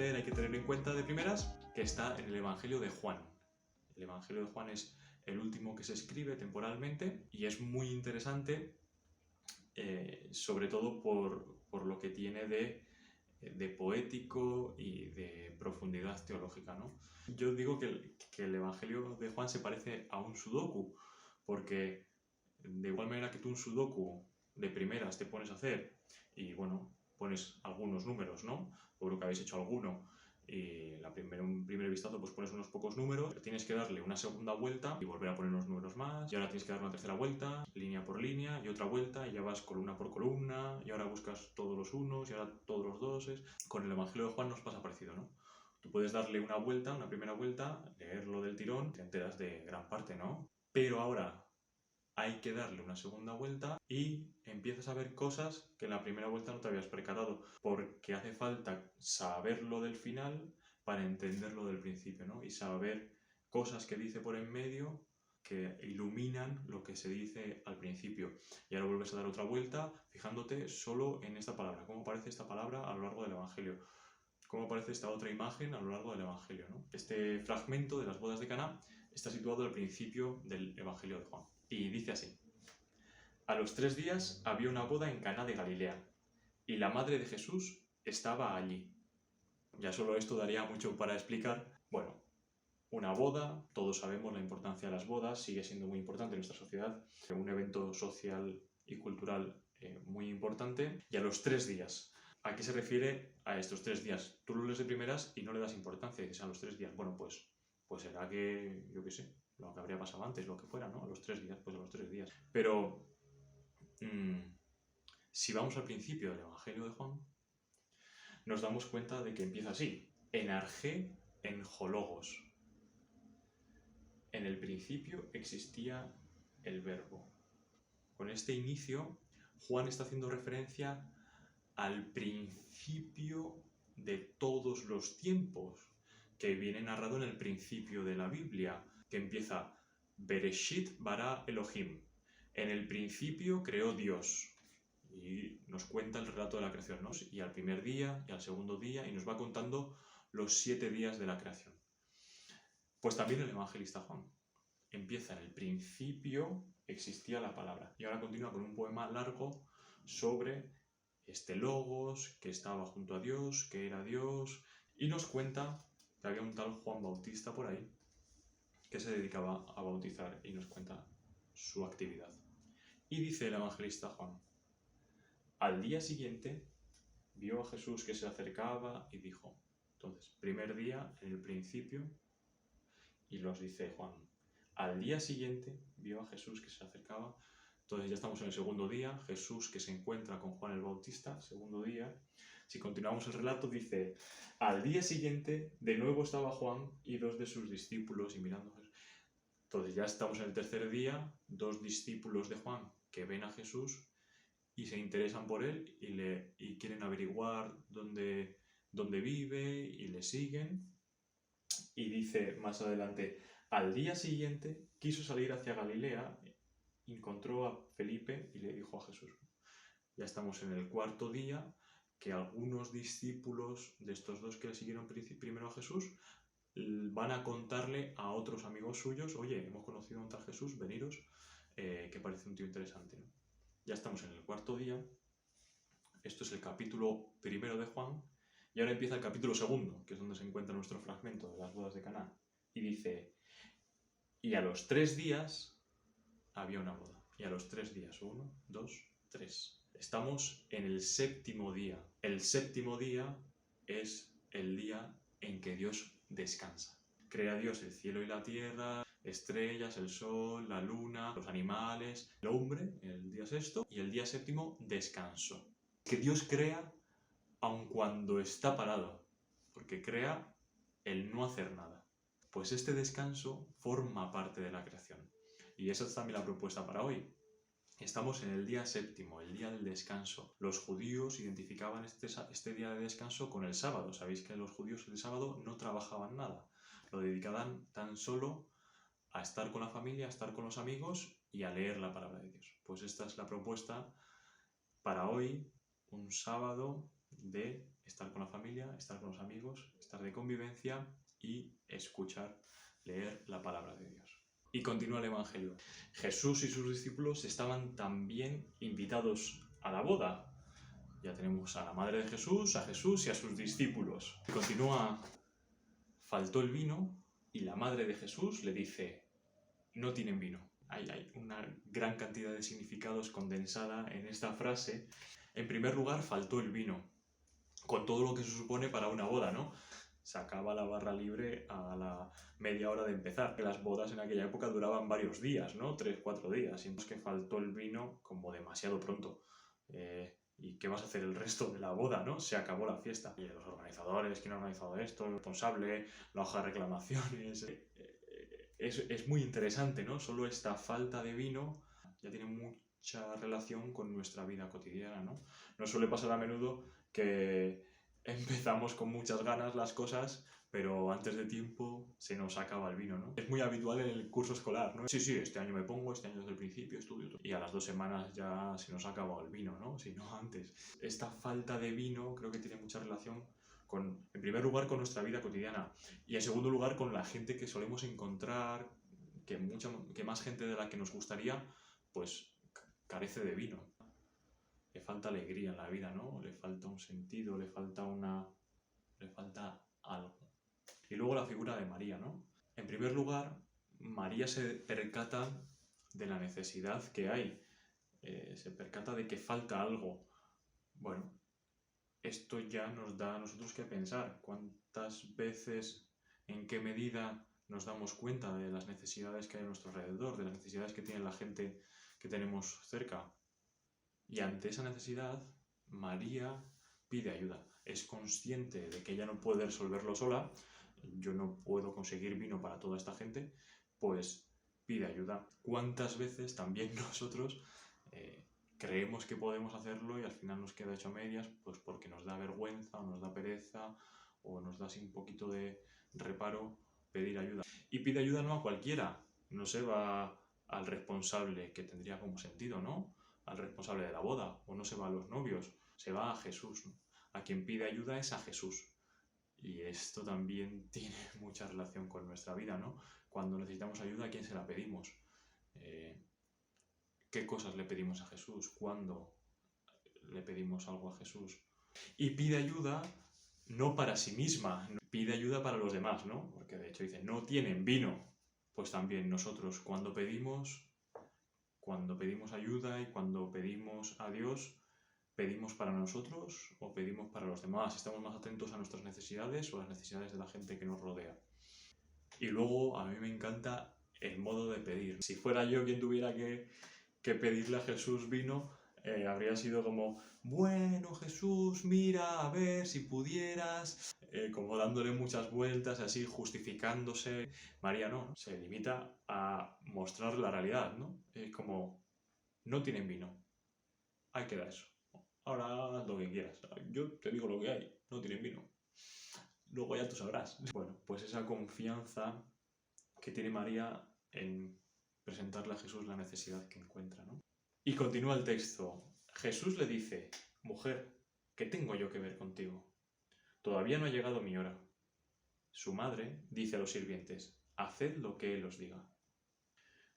conocer, hay que tener en cuenta de primeras, que está en el Evangelio de Juan. El Evangelio de Juan es el último que se escribe temporalmente y es muy interesante, sobre todo por lo que tiene de poético y de profundidad teológica, ¿no? Yo digo que el Evangelio de Juan se parece a un sudoku, porque de igual manera que tú un sudoku de primeras te pones a hacer y bueno, pones algunos números, ¿no? Seguro que habéis hecho alguno y un primer vistazo pues pones unos pocos números, pero tienes que darle una segunda vuelta y volver a poner unos números más, y ahora tienes que dar una tercera vuelta, línea por línea, y otra vuelta, y ya vas columna por columna, y ahora buscas todos los unos, y ahora todos los doses. Con el Evangelio de Juan nos pasa parecido, ¿no? Tú puedes darle una vuelta, una primera vuelta, leerlo del tirón, te enteras de gran parte, ¿no? Pero ahora hay que darle una segunda vuelta y empiezas a ver cosas que en la primera vuelta no te habías percatado, porque hace falta saberlo del final para entenderlo del principio, ¿no? Y saber cosas que dice por en medio que iluminan lo que se dice al principio. Y ahora vuelves a dar otra vuelta fijándote solo en esta palabra, cómo aparece esta palabra a lo largo del Evangelio, cómo aparece esta otra imagen a lo largo del Evangelio, ¿no? Este fragmento de las bodas de Caná está situado al principio del Evangelio de Juan. Y dice así: a los 3 días había una boda en Caná de Galilea, y la madre de Jesús estaba allí. Ya solo esto daría mucho para explicar. Bueno, una boda, todos sabemos la importancia de las bodas, sigue siendo muy importante en nuestra sociedad, un evento social y cultural muy importante, y a los 3 días. ¿A qué se refiere a estos 3 días? Tú lo lees de primeras y no le das importancia, dices a los 3 días. Bueno, pues será que, yo qué sé, lo que habría pasado antes, lo que fuera, ¿no? A los 3 días, pues a los 3 días. Pero si vamos al principio del Evangelio de Juan, nos damos cuenta de que empieza así: en argé, en jologos. En el principio existía el verbo. Con este inicio, Juan está haciendo referencia al principio de todos los tiempos, que viene narrado en el principio de la Biblia, que empieza Bereshit bara Elohim. En el principio creó Dios. Y nos cuenta el relato de la creación, ¿no? Y al primer día, y al segundo día, y nos va contando los 7 días de la creación. Pues también el evangelista Juan empieza en el principio existía la palabra, y ahora continúa con un poema largo sobre este Logos que estaba junto a Dios, que era Dios, y nos cuenta que había un tal Juan Bautista por ahí que se dedicaba a bautizar, y nos cuenta su actividad. Y dice el evangelista Juan: al día siguiente vio a Jesús que se acercaba y dijo. Entonces, primer día, en el principio, y nos dice Juan: al día siguiente vio a Jesús que se acercaba. Entonces ya estamos en el segundo día, Jesús que se encuentra con Juan el Bautista, segundo día. Si continuamos el relato, dice: al día siguiente de nuevo estaba Juan y 2 de sus discípulos y mirando a Jesús. Entonces ya estamos en el tercer día, 2 discípulos de Juan que ven a Jesús y se interesan por él y quieren averiguar dónde vive y le siguen. Y dice más adelante: al día siguiente quiso salir hacia Galilea, encontró a Felipe y le dijo a Jesús. Ya estamos en el cuarto día, que algunos discípulos de estos 2 que le siguieron primero a Jesús van a contarle a otros amigos suyos: oye, hemos conocido a un tal Jesús, veniros, que parece un tío interesante, ¿no? Ya estamos en el cuarto día, esto es el capítulo 1 de Juan, y ahora empieza el capítulo 2, que es donde se encuentra nuestro fragmento de las bodas de Caná. Y dice: y a los 3 días había una boda. Y a los 3 días, 1, 2, 3. Estamos en el 7º día. El 7º día es el día en que Dios descansa. Crea Dios el cielo y la tierra, estrellas, el sol, la luna, los animales, el hombre, el día 6, y el día 7 descanso. Que Dios crea aun cuando está parado, porque crea el no hacer nada. Pues este descanso forma parte de la creación. Y esa es también la propuesta para hoy. Estamos en el día 7, el día del descanso. Los judíos identificaban este día de descanso con el sábado. Sabéis que los judíos el sábado no trabajaban nada. Lo dedicaban tan solo a estar con la familia, a estar con los amigos y a leer la palabra de Dios. Pues esta es la propuesta para hoy, un sábado de estar con la familia, estar con los amigos, estar de convivencia y escuchar, leer la palabra de Dios. Y continúa el Evangelio. Jesús y sus discípulos estaban también invitados a la boda. Ya tenemos a la madre de Jesús y a sus discípulos. Y continúa, faltó el vino y la madre de Jesús le dice, no tienen vino. Hay una gran cantidad de significados condensada en esta frase. En primer lugar, faltó el vino, con todo lo que se supone para una boda, ¿no? Se acaba la barra libre a la media hora de empezar. Las bodas en aquella época duraban varios días, ¿no? 3-4 días. Y entonces que faltó el vino como demasiado pronto. ¿Y qué vas a hacer el resto de la boda, no? Se acabó la fiesta. Y los organizadores, ¿quién ha organizado esto? El responsable, la hoja de reclamaciones. Es muy interesante, ¿no? Solo esta falta de vino ya tiene mucha relación con nuestra vida cotidiana, ¿no? Nos suele pasar a menudo que empezamos con muchas ganas las cosas, pero antes de tiempo se nos acaba el vino, ¿no? Es muy habitual en el curso escolar, ¿no? Sí, este año me pongo, este año desde el principio estudio. Y a las 2 semanas ya se nos ha acabado el vino, ¿no? Si no antes. Esta falta de vino creo que tiene mucha relación con, en primer lugar, con nuestra vida cotidiana y en segundo lugar con la gente que solemos encontrar, que más gente de la que nos gustaría, pues carece de vino. Le falta alegría en la vida, ¿no? Le falta un sentido, le falta algo. Y luego la figura de María, ¿no? En primer lugar, María se percata de la necesidad que hay, se percata de que falta algo. Bueno, esto ya nos da a nosotros que pensar. ¿Cuántas veces, en qué medida nos damos cuenta de las necesidades que hay a nuestro alrededor, de las necesidades que tiene la gente que tenemos cerca? Y ante esa necesidad, María pide ayuda. Es consciente de que ella no puede resolverlo sola. Yo no puedo conseguir vino para toda esta gente, pues pide ayuda. ¿Cuántas veces también nosotros creemos que podemos hacerlo y al final nos queda hecho a medias, pues porque nos da vergüenza o nos da pereza o nos da así un poquito de reparo pedir ayuda? Y pide ayuda no a cualquiera, no se va al responsable, que tendría como sentido, ¿no? Al responsable de la boda, o no se va a los novios, se va a Jesús, ¿no? A quien pide ayuda es a Jesús. Y esto también tiene mucha relación con nuestra vida, ¿no? Cuando necesitamos ayuda, ¿a quién se la pedimos? ¿Qué cosas le pedimos a Jesús? ¿Cuándo le pedimos algo a Jesús? Y pide ayuda no para sí misma, pide ayuda para los demás, ¿no? Porque de hecho dice, no tienen vino. Pues también nosotros cuando pedimos ayuda y cuando pedimos a Dios, ¿pedimos para nosotros o pedimos para los demás? ¿Estamos más atentos a nuestras necesidades o a las necesidades de la gente que nos rodea? Y luego a mí me encanta el modo de pedir. Si fuera yo quien tuviera que pedirle a Jesús vino, habría sido como, bueno Jesús, mira, a ver si pudieras, como dándole muchas vueltas, así justificándose. María no, se limita a mostrar la realidad, ¿no? Como, no tienen vino, ahí queda eso. Ahora haz lo que quieras, yo te digo lo que hay, no tienen vino. Luego ya tú sabrás. Bueno, pues esa confianza que tiene María en presentarle a Jesús la necesidad que encuentra, ¿no? Y continúa el texto. Jesús le dice, mujer, ¿qué tengo yo que ver contigo? Todavía no ha llegado mi hora. Su madre dice a los sirvientes, haced lo que él os diga.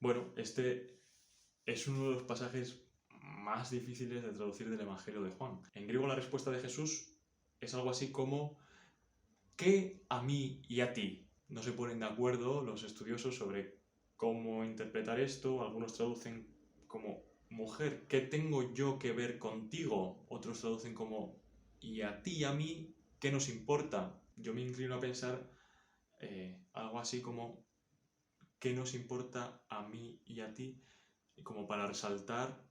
Bueno, este es uno de los pasajes más difíciles de traducir del Evangelio de Juan. En griego la respuesta de Jesús es algo así como, ¿qué a mí y a ti? No se ponen de acuerdo los estudiosos sobre cómo interpretar esto. Algunos traducen como, mujer, ¿qué tengo yo que ver contigo? Otros traducen como, ¿y a ti y a mí qué nos importa? Yo me inclino a pensar algo así como, ¿qué nos importa a mí y a ti? Como para resaltar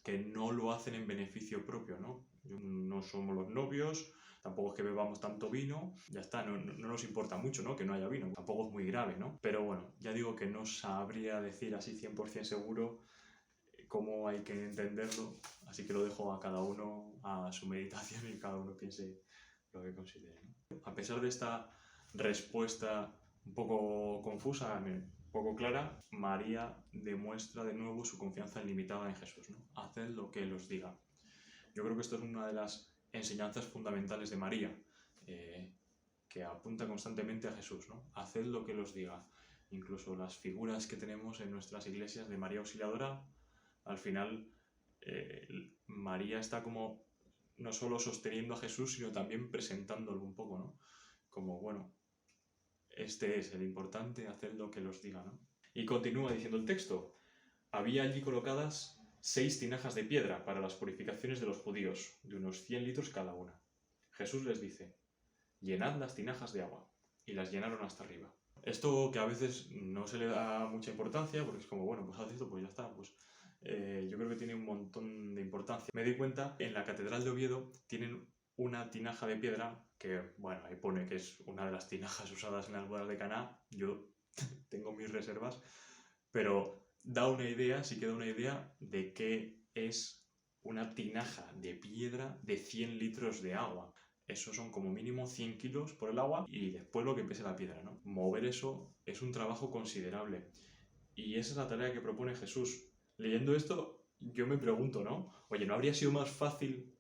que no lo hacen en beneficio propio, ¿no? No somos los novios, tampoco es que bebamos tanto vino, ya está, no nos importa mucho, ¿no? Que no haya vino, tampoco es muy grave, ¿no? Pero bueno, ya digo que no sabría decir así 100% seguro cómo hay que entenderlo, así que lo dejo a cada uno a su meditación y cada uno piense lo que considere, ¿no? A pesar de esta respuesta un poco confusa, un poco clara, María demuestra de nuevo su confianza ilimitada en Jesús, ¿no? Haced lo que Él os diga. Yo creo que esto es una de las enseñanzas fundamentales de María, que apunta constantemente a Jesús, ¿no? Haced lo que él os diga. Incluso las figuras que tenemos en nuestras iglesias de María Auxiliadora, al final María está como no solo sosteniendo a Jesús, sino también presentándolo un poco, ¿no? Como, bueno, este es el importante, haced lo que él os diga, ¿no? Y continúa diciendo el texto: había allí colocadas 6 tinajas de piedra para las purificaciones de los judíos, de unos 100 litros cada una. Jesús les dice: llenad las tinajas de agua. Y las llenaron hasta arriba. Esto que a veces no se le da mucha importancia, porque es como, bueno, pues haz esto, pues ya está. Pues yo creo que tiene un montón de importancia. Me di cuenta, en la Catedral de Oviedo tienen una tinaja de piedra que, bueno, ahí pone que es una de las tinajas usadas en las bodas de Caná. Yo tengo mis reservas, pero da una idea, sí que da una idea de qué es una tinaja de piedra de 100 litros de agua. Eso son como mínimo 100 kilos por el agua y después lo que pese la piedra, ¿no? Mover eso es un trabajo considerable. Y esa es la tarea que propone Jesús. Leyendo esto, yo me pregunto, ¿no? Oye, ¿no habría sido más fácil,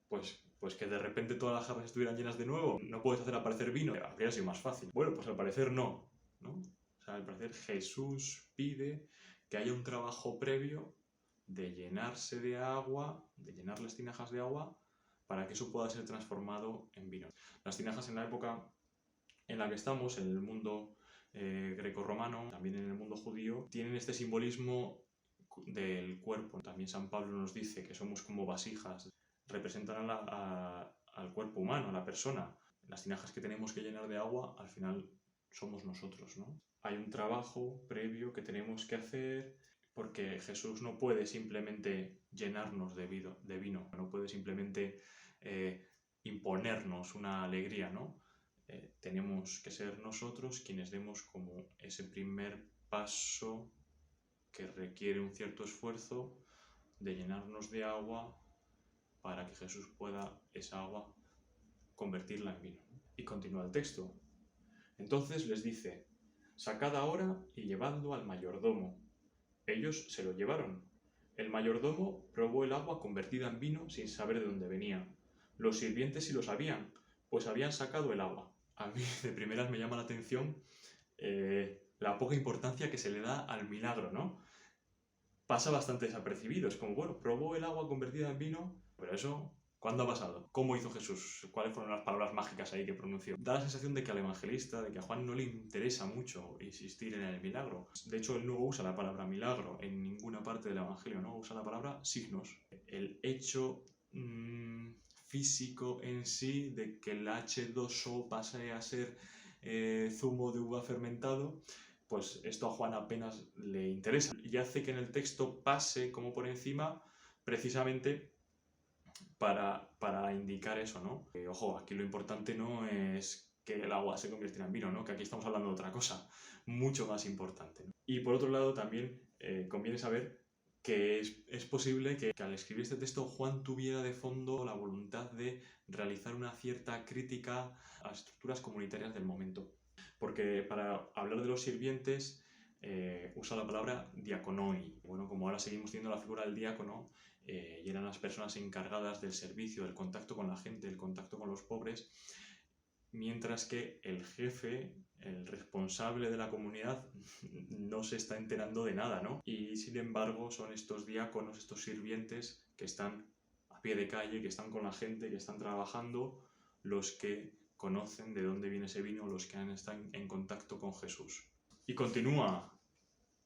pues que de repente todas las jarras estuvieran llenas de nuevo? ¿No puedes hacer aparecer vino? Habría sido más fácil. Bueno, pues al parecer no, ¿no? O sea, al parecer Jesús pide que haya un trabajo previo de llenarse de agua, de llenar las tinajas de agua, para que eso pueda ser transformado en vino. Las tinajas en la época en la que estamos, en el mundo grecorromano, también en el mundo judío, tienen este simbolismo del cuerpo. También San Pablo nos dice que somos como vasijas, representan al cuerpo humano, a la persona. Las tinajas que tenemos que llenar de agua, al final somos nosotros, ¿no? Hay un trabajo previo que tenemos que hacer, porque Jesús no puede simplemente llenarnos de vino, no puede simplemente imponernos una alegría, ¿no? Tenemos que ser nosotros quienes demos como ese primer paso que requiere un cierto esfuerzo de llenarnos de agua para que Jesús pueda esa agua convertirla en vino. Y continúa el texto. Entonces les dice: sacad ahora y llevadlo al mayordomo. Ellos se lo llevaron. El mayordomo probó el agua convertida en vino sin saber de dónde venía. Los sirvientes sí lo sabían, pues habían sacado el agua. A mí de primeras me llama la atención la poca importancia que se le da al milagro, ¿no? Pasa bastante desapercibido. Es como, bueno, probó el agua convertida en vino, pero eso, ¿cuándo ha pasado? ¿Cómo hizo Jesús? ¿Cuáles fueron las palabras mágicas ahí que pronunció? Da la sensación de que al evangelista, de que a Juan no le interesa mucho insistir en el milagro. De hecho, él no usa la palabra milagro en ninguna parte del evangelio, ¿no? Usa la palabra signos. El hecho físico en sí de que el H2O pase a ser zumo de uva fermentado, pues esto a Juan apenas le interesa. Y hace que en el texto pase como por encima, precisamente para indicar eso, ¿no? Ojo, aquí lo importante no es que el agua se convirtiera en vino, ¿no? Que aquí estamos hablando de otra cosa, mucho más importante, ¿no? Y por otro lado también conviene saber que es posible que al escribir este texto Juan tuviera de fondo la voluntad de realizar una cierta crítica a las estructuras comunitarias del momento. Porque para hablar de los sirvientes usa la palabra diaconoi. Bueno, como ahora seguimos teniendo la figura del diácono, y eran las personas encargadas del servicio, del contacto con la gente, del contacto con los pobres, mientras que el jefe, el responsable de la comunidad, no se está enterando de nada, ¿no? Y sin embargo son estos diáconos, estos sirvientes que están a pie de calle, que están con la gente, que están trabajando, los que conocen de dónde viene ese vino, los que están en contacto con Jesús. Y continúa.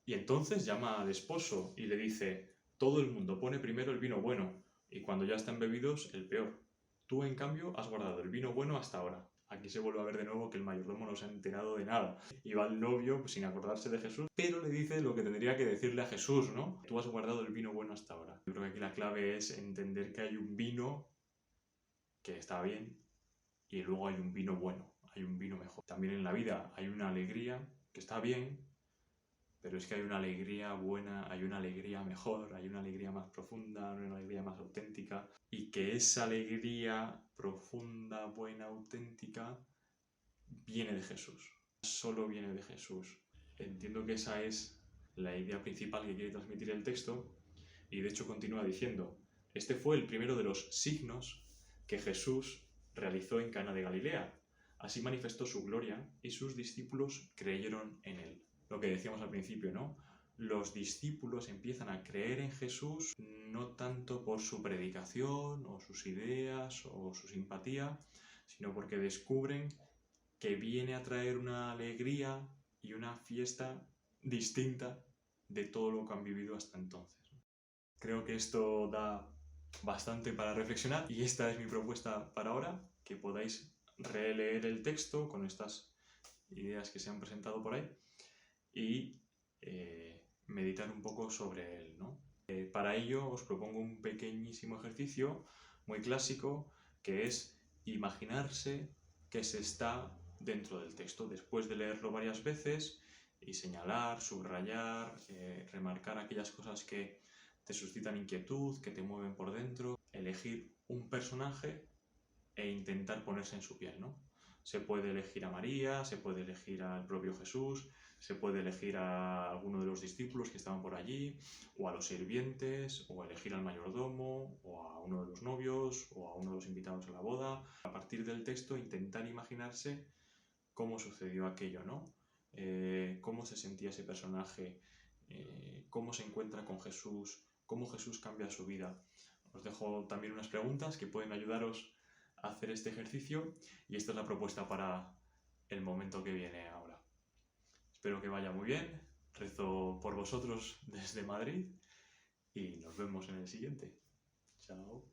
Y entonces llama al esposo y le dice: todo el mundo pone primero el vino bueno, y cuando ya están bebidos, el peor. Tú, en cambio, has guardado el vino bueno hasta ahora. Aquí se vuelve a ver de nuevo que el mayordomo no se ha enterado de nada. Y va el novio pues, sin acordarse de Jesús, pero le dice lo que tendría que decirle a Jesús, ¿no? Tú has guardado el vino bueno hasta ahora. Yo creo que aquí la clave es entender que hay un vino que está bien y luego hay un vino bueno, hay un vino mejor. También en la vida hay una alegría que está bien, pero es que hay una alegría buena, hay una alegría mejor, hay una alegría más profunda, una alegría más auténtica, y que esa alegría profunda, buena, auténtica, viene de Jesús. Solo viene de Jesús. Entiendo que esa es la idea principal que quiere transmitir el texto, y de hecho continúa diciendo: este fue el primero de los signos que Jesús realizó en Cana de Galilea. Así manifestó su gloria y sus discípulos creyeron en él. Lo que decíamos al principio, ¿no? Los discípulos empiezan a creer en Jesús no tanto por su predicación o sus ideas o su simpatía, sino porque descubren que viene a traer una alegría y una fiesta distinta de todo lo que han vivido hasta entonces. Creo que esto da bastante para reflexionar y esta es mi propuesta para ahora, que podáis releer el texto con estas ideas que se han presentado por ahí y meditar un poco sobre él, ¿no? Para ello os propongo un pequeñísimo ejercicio muy clásico, que es imaginarse que se está dentro del texto después de leerlo varias veces y señalar, subrayar, remarcar aquellas cosas que te suscitan inquietud, que te mueven por dentro, elegir un personaje e intentar ponerse en su piel, ¿no? Se puede elegir a María, se puede elegir al propio Jesús, se puede elegir a alguno de los discípulos que estaban por allí, o a los sirvientes, o elegir al mayordomo, o a uno de los novios, o a uno de los invitados a la boda. A partir del texto intentar imaginarse cómo sucedió aquello, ¿no? Cómo se sentía ese personaje, cómo se encuentra con Jesús, cómo Jesús cambia su vida. Os dejo también unas preguntas que pueden ayudaros a hacer este ejercicio y esta es la propuesta para el momento que viene ahora. Espero que vaya muy bien, rezo por vosotros desde Madrid y nos vemos en el siguiente. Chao.